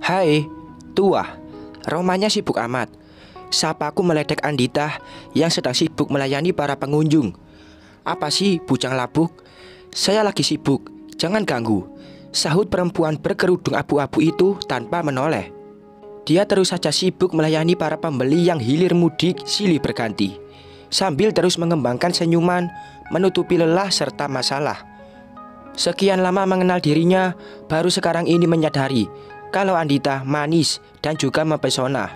Hai, tua. Romanya sibuk amat. Sapaku meledek Andita yang sedang sibuk melayani para pengunjung. Apa sih, bujang labuk? Saya lagi sibuk, jangan ganggu, sahut perempuan berkerudung abu-abu itu tanpa menoleh. Dia terus saja sibuk melayani para pembeli yang hilir mudik silih berganti, sambil terus mengembangkan senyuman menutupi lelah serta masalah. Sekian lama mengenal dirinya, baru sekarang ini menyadari kalau Andita manis dan juga mempesona.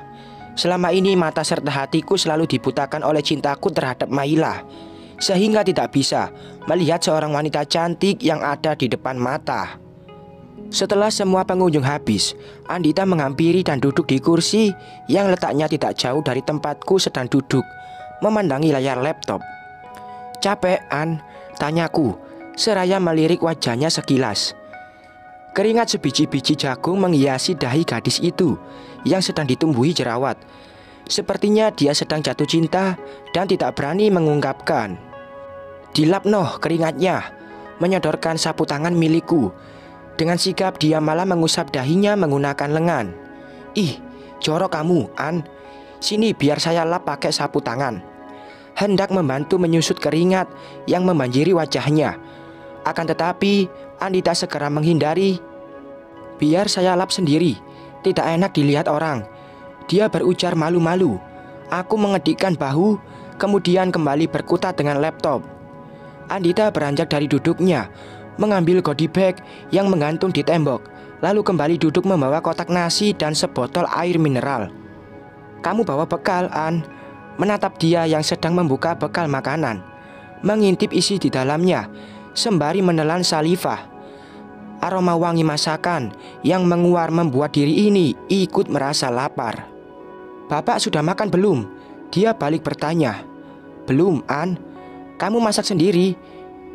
Selama ini mata serta hatiku selalu dibutakan oleh cintaku terhadap Maila, sehingga tidak bisa melihat seorang wanita cantik yang ada di depan mata. Setelah semua pengunjung habis, Andita menghampiri dan duduk di kursi yang letaknya tidak jauh dari tempatku sedang duduk, memandangi layar laptop. "Capek, An?" tanyaku, seraya melirik wajahnya sekilas. Keringat sebiji-biji jagung menghiasi dahi gadis itu yang sedang ditumbuhi jerawat. Sepertinya dia sedang jatuh cinta dan tidak berani mengungkapkan. Dilap noh keringatnya, menyodorkan sapu tangan milikku. Dengan sigap dia malah mengusap dahinya menggunakan lengan. "Ih, jorok kamu, An. Sini biar saya lap pakai sapu tangan." Hendak membantu menyusut keringat yang membanjiri wajahnya. Akan tetapi Andita segera menghindari. "Biar saya lap sendiri, tidak enak dilihat orang," dia berujar malu-malu. Aku mengedikkan bahu, kemudian kembali berkutat dengan laptop. Andita beranjak dari duduknya, mengambil goodie bag yang menggantung di tembok, lalu kembali duduk membawa kotak nasi dan sebotol air mineral. "Kamu bawa bekal, An?" Menatap dia yang sedang membuka bekal makanan, mengintip isi di dalamnya, sembari menelan salivah. Aroma wangi masakan yang menguar membuat diri ini ikut merasa lapar. "Bapak sudah makan belum?" Dia balik bertanya. "Belum, An. Kamu masak sendiri?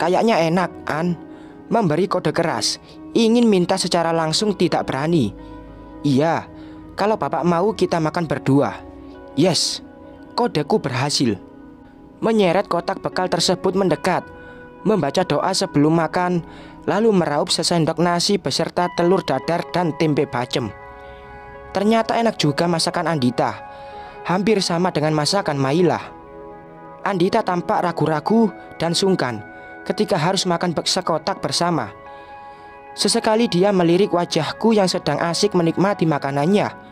Kayaknya enak, An." Memberi kode keras, ingin minta secara langsung tidak berani. "Iya, kalau bapak mau kita makan berdua." "Yes." Kodeku berhasil. Menyeret kotak bekal tersebut mendekat, membaca doa sebelum makan, lalu meraup sesendok nasi beserta telur dadar dan tempe bacem. Ternyata enak juga masakan Andita, hampir sama dengan masakan Maila. Andita tampak ragu-ragu dan sungkan ketika harus makan sekotak bersama. Sesekali dia melirik wajahku yang sedang asik menikmati makanannya,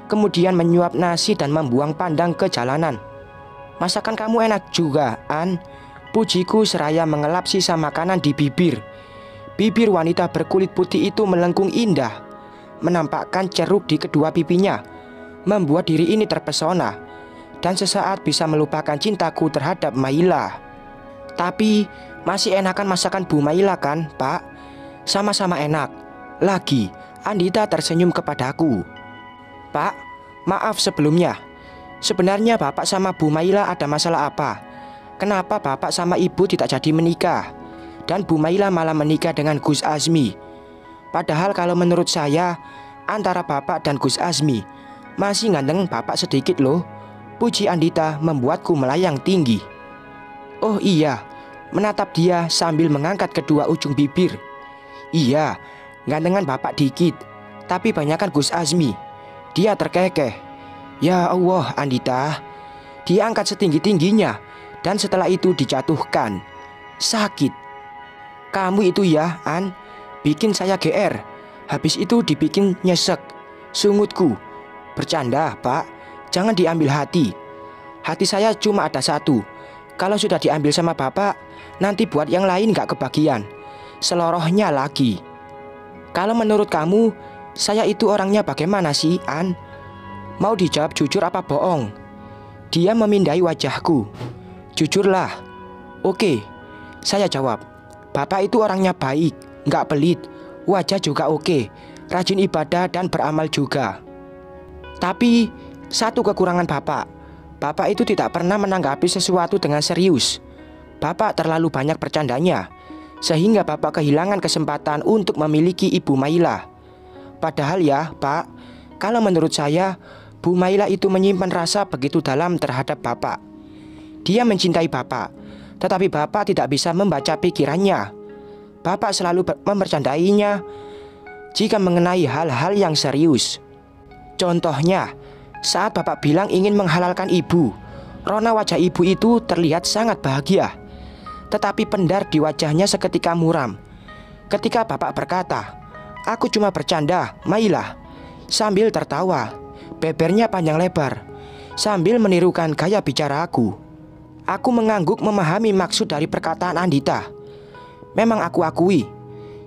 kemudian menyuap nasi dan membuang pandang ke jalanan. "Masakan kamu enak juga, An," pujiku seraya mengelap sisa makanan di bibir. Bibir wanita berkulit putih itu melengkung indah, menampakkan ceruk di kedua pipinya, membuat diri ini terpesona, dan sesaat bisa melupakan cintaku terhadap Maila. "Tapi masih enakan masakan Bu Maila kan, Pak?" "Sama-sama enak." Lagi Andita tersenyum kepadaku. "Pak, maaf sebelumnya. Sebenarnya Bapak sama Bu Maila ada masalah apa? Kenapa Bapak sama Ibu tidak jadi menikah? Dan Bu Maila malah menikah dengan Gus Azmi. Padahal kalau menurut saya, antara Bapak dan Gus Azmi masih ganteng Bapak sedikit loh." Puji Andita membuatku melayang tinggi. "Oh iya," menatap dia sambil mengangkat kedua ujung bibir. "Iya, gantengan Bapak dikit, tapi banyakan Gus Azmi." Dia terkekeh. "Ya Allah, Andita." Dia angkat setinggi-tingginya dan setelah itu dijatuhkan. Sakit. "Kamu itu ya, An, bikin saya GR. Habis itu dibikin nyesek." Sungutku. "Bercanda, Pak. Jangan diambil hati. Hati saya cuma ada satu. Kalau sudah diambil sama Bapak, nanti buat yang lain gak kebagian." Selorohnya lagi. "Kalau menurut kamu, saya itu orangnya bagaimana sih, An? Mau dijawab jujur apa bohong?" Dia memindai wajahku. "Jujurlah." "Oke," saya jawab. "Bapak itu orangnya baik, gak pelit, wajah juga oke, rajin ibadah dan beramal juga. Tapi satu kekurangan Bapak. Bapak itu tidak pernah menanggapi sesuatu dengan serius. Bapak terlalu banyak bercandanya, sehingga Bapak kehilangan kesempatan untuk memiliki Ibu Maila. Padahal ya, Pak, kalau menurut saya, Bu Maila itu menyimpan rasa begitu dalam terhadap Bapak. Dia mencintai Bapak, tetapi Bapak tidak bisa membaca pikirannya. Bapak selalu membercandainya. jika mengenai hal-hal yang serius. Contohnya, saat Bapak bilang ingin menghalalkan ibu, rona wajah ibu itu terlihat sangat bahagia. Tetapi pendar di wajahnya seketika muram ketika Bapak berkata, "Aku cuma bercanda, Mailah," sambil tertawa. Bebernya panjang lebar sambil menirukan gaya bicara aku. Aku mengangguk memahami maksud dari perkataan Andita. Memang aku akui,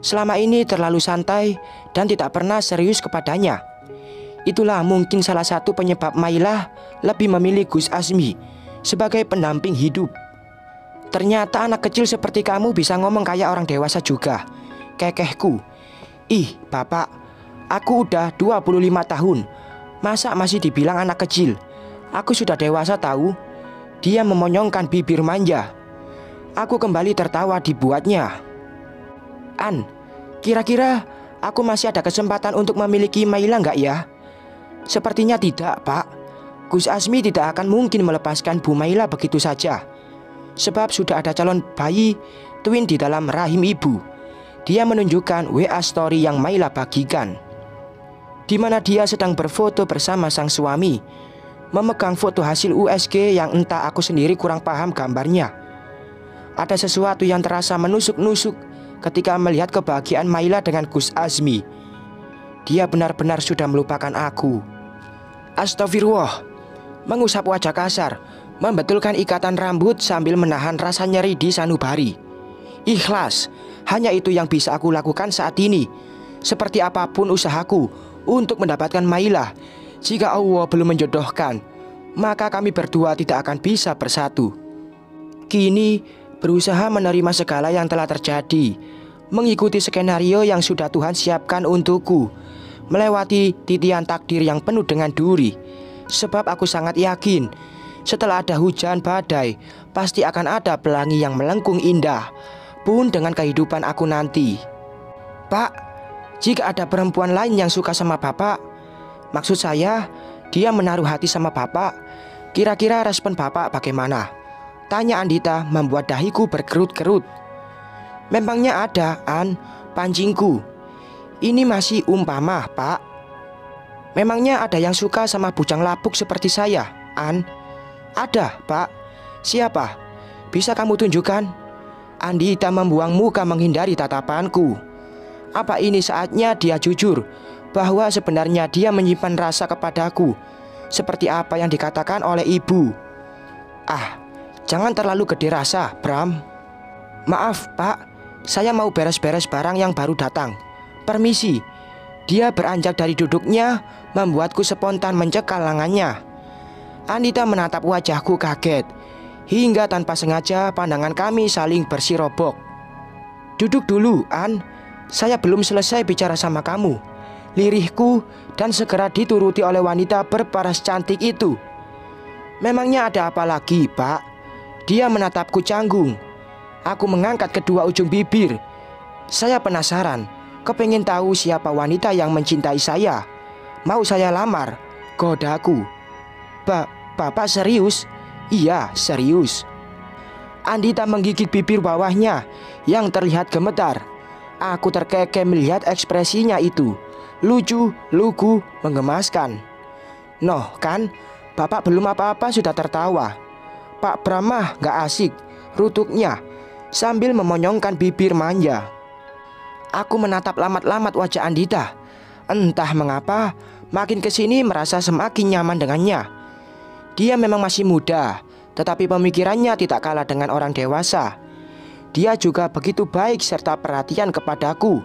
selama ini terlalu santai dan tidak pernah serius kepadanya. Itulah mungkin salah satu penyebab Mailah lebih memilih Gus Azmi sebagai pendamping hidup. Ternyata anak kecil seperti kamu bisa ngomong kayak orang dewasa juga, kekehku. Ih, Bapak, aku udah 25 tahun. Masa masih dibilang anak kecil? Aku sudah dewasa tahu. Dia memonyongkan bibir manja. Aku kembali tertawa dibuatnya. An, kira-kira aku masih ada kesempatan untuk memiliki Maila nggak ya? Sepertinya tidak, Pak. Gus Azmi tidak akan mungkin melepaskan Bu Maila begitu saja. Sebab sudah ada calon bayi twin di dalam rahim ibu. Dia menunjukkan WA story yang Maila bagikan, di mana dia sedang berfoto bersama sang suami, memegang foto hasil USG yang entah aku sendiri kurang paham gambarnya. Ada sesuatu yang terasa menusuk-nusuk ketika melihat kebahagiaan Maila dengan Gus Azmi. Dia benar-benar sudah melupakan aku. Astagfirullah. Mengusap wajah kasar, membetulkan ikatan rambut sambil menahan rasa nyeri di sanubari. Ikhlas, hanya itu yang bisa aku lakukan saat ini. Seperti apapun usahaku untuk mendapatkan Maila, jika Allah belum menjodohkan, maka kami berdua tidak akan bisa bersatu. Kini berusaha menerima segala yang telah terjadi, mengikuti skenario yang sudah Tuhan siapkan untukku, melewati titian takdir yang penuh dengan duri. Sebab aku sangat yakin, setelah ada hujan badai, pasti akan ada pelangi yang melengkung indah, pun dengan kehidupan aku nanti. Pak, jika ada perempuan lain yang suka sama Bapak, maksud saya, dia menaruh hati sama Bapak, kira-kira respon Bapak bagaimana? Tanya Andita membuat dahiku berkerut-kerut. Memangnya ada, An, pancingku. Ini masih umpama, Pak. Memangnya ada yang suka sama bujang lapuk seperti saya, An? Ada, Pak. Siapa? Bisa kamu tunjukkan? Andita membuang muka menghindari tatapanku. Apa ini saatnya dia jujur bahwa sebenarnya dia menyimpan rasa kepadaku, seperti apa yang dikatakan oleh ibu? Ah, jangan terlalu gede rasa, Bram. Maaf, Pak. Saya mau beres-beres barang yang baru datang. Permisi. Dia beranjak dari duduknya, membuatku spontan mencekal lengannya. Andita menatap wajahku kaget, hingga tanpa sengaja pandangan kami saling bersirobok. Duduk dulu, An. Saya belum selesai bicara sama kamu. Lirihku dan segera dituruti oleh wanita berparas cantik itu. Memangnya ada apa lagi, Pak? Dia menatapku canggung. Aku mengangkat kedua ujung bibir. Saya penasaran, kepengin tahu siapa wanita yang mencintai saya. Mau saya lamar, godaku. Bapak serius? Iya, serius. Andita menggigit bibir bawahnya yang terlihat gemetar. Aku terkekeh melihat ekspresinya itu. Lucu, lugu, menggemaskan. Noh kan, Bapak belum apa-apa sudah tertawa. Pak Bramah gak asik, rutuknya sambil memonyongkan bibir manja. Aku menatap lamat-lamat wajah Andita. Entah mengapa, makin kesini merasa semakin nyaman dengannya. Dia memang masih muda, tetapi pemikirannya tidak kalah dengan orang dewasa. Dia juga begitu baik serta perhatian kepadaku,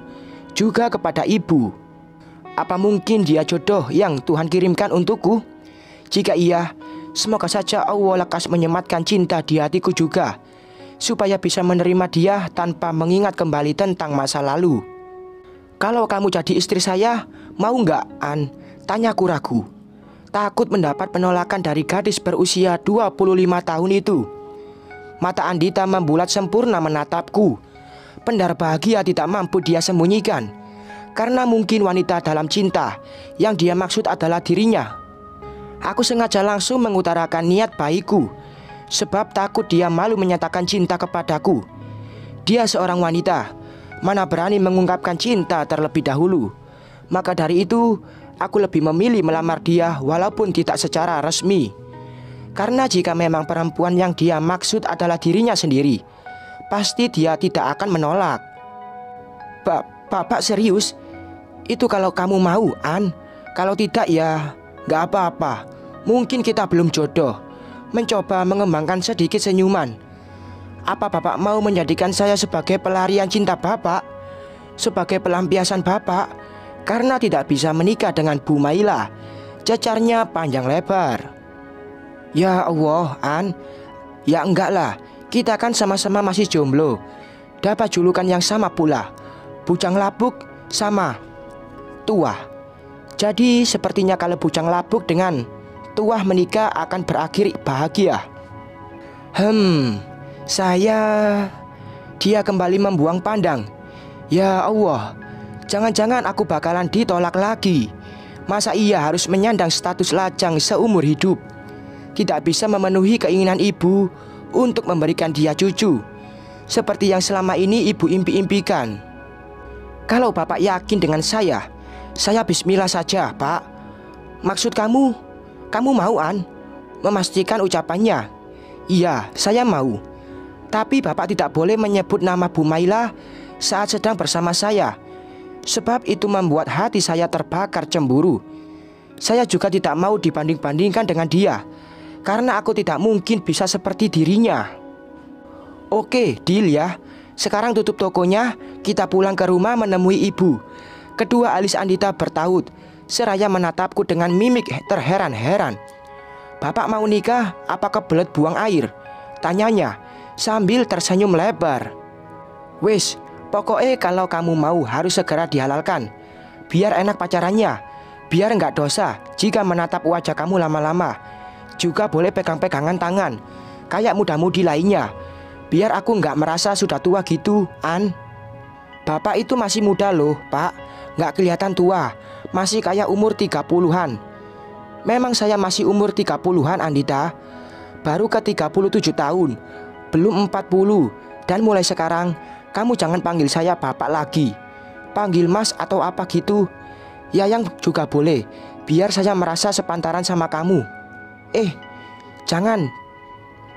juga kepada ibu. Apa mungkin dia jodoh yang Tuhan kirimkan untukku? Jika iya, semoga saja Allah lekas menyematkan cinta di hatiku juga, supaya bisa menerima dia tanpa mengingat kembali tentang masa lalu. Kalau kamu jadi istri saya, mau nggak, An? Tanyaku ragu. Takut mendapat penolakan dari gadis berusia 25 tahun itu. Mata Andita membulat sempurna menatapku. Pendar bahagia tidak mampu dia sembunyikan, karena mungkin wanita dalam cinta yang dia maksud adalah dirinya. Aku sengaja langsung mengutarakan niat baikku, sebab takut dia malu menyatakan cinta kepadaku. Dia seorang wanita, mana berani mengungkapkan cinta terlebih dahulu. Maka dari itu, aku lebih memilih melamar dia walaupun tidak secara resmi. Karena jika memang perempuan yang dia maksud adalah dirinya sendiri, pasti dia tidak akan menolak. Bapak serius? Itu kalau kamu mau, An. Kalau tidak ya gak apa-apa. Mungkin kita belum jodoh. Mencoba mengembangkan sedikit senyuman. Apa Bapak mau menjadikan saya sebagai pelarian cinta Bapak? Sebagai pelampiasan Bapak? Karena tidak bisa menikah dengan Bu Maila, cecarnya panjang lebar. Ya Allah, An. Ya enggak lah, kita kan sama-sama masih jomblo. Dapat julukan yang sama pula, bujang labuk sama tua. Jadi sepertinya kalau bujang labuk dengan tua menikah akan berakhir bahagia. Dia kembali membuang pandang. Ya Allah, jangan-jangan aku bakalan ditolak lagi. Masa ia harus menyandang status lajang seumur hidup? Tidak bisa memenuhi keinginan ibu untuk memberikan dia cucu, seperti yang selama ini ibu impi-impikan. Kalau Bapak yakin dengan saya bismillah saja, Pak. Maksud kamu mau, An? Memastikan ucapannya. Iya, saya mau. Tapi Bapak tidak boleh menyebut nama Bu Maila saat sedang bersama saya, sebab itu membuat hati saya terbakar cemburu. Saya juga tidak mau dibanding-bandingkan dengan dia, karena aku tidak mungkin bisa seperti dirinya. Oke, deal ya. Sekarang tutup tokonya, kita pulang ke rumah menemui ibu. Kedua alis Andita bertaut, seraya menatapku dengan mimik terheran-heran. Bapak mau nikah apa kebelet buang air? Tanyanya sambil tersenyum lebar. Wis, pokoknya kalau kamu mau harus segera dihalalkan. Biar enak pacarannya, biar nggak dosa jika menatap wajah kamu lama-lama. Juga boleh pegang-pegangan tangan, kayak muda-mudi lainnya. Biar aku nggak merasa sudah tua gitu, An. Bapak itu masih muda loh, Pak. Nggak kelihatan tua, masih kayak umur 30-an. Memang saya masih umur 30-an, Andita. Baru ke 37 tahun, belum 40. Dan mulai sekarang, kamu jangan panggil saya Bapak lagi. Panggil Mas atau apa gitu. Yayang juga boleh, biar saya merasa sepantaran sama kamu. Jangan.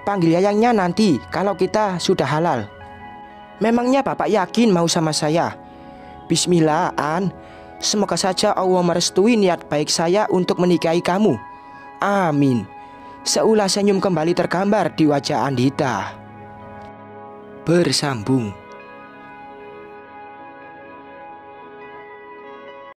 Panggil Yayangnya nanti kalau kita sudah halal. Memangnya Bapak yakin mau sama saya? Bismillah, An. Semoga saja Allah merestui niat baik saya untuk menikahi kamu. Amin. Seulah senyum kembali tergambar di wajah Andita. Bersambung.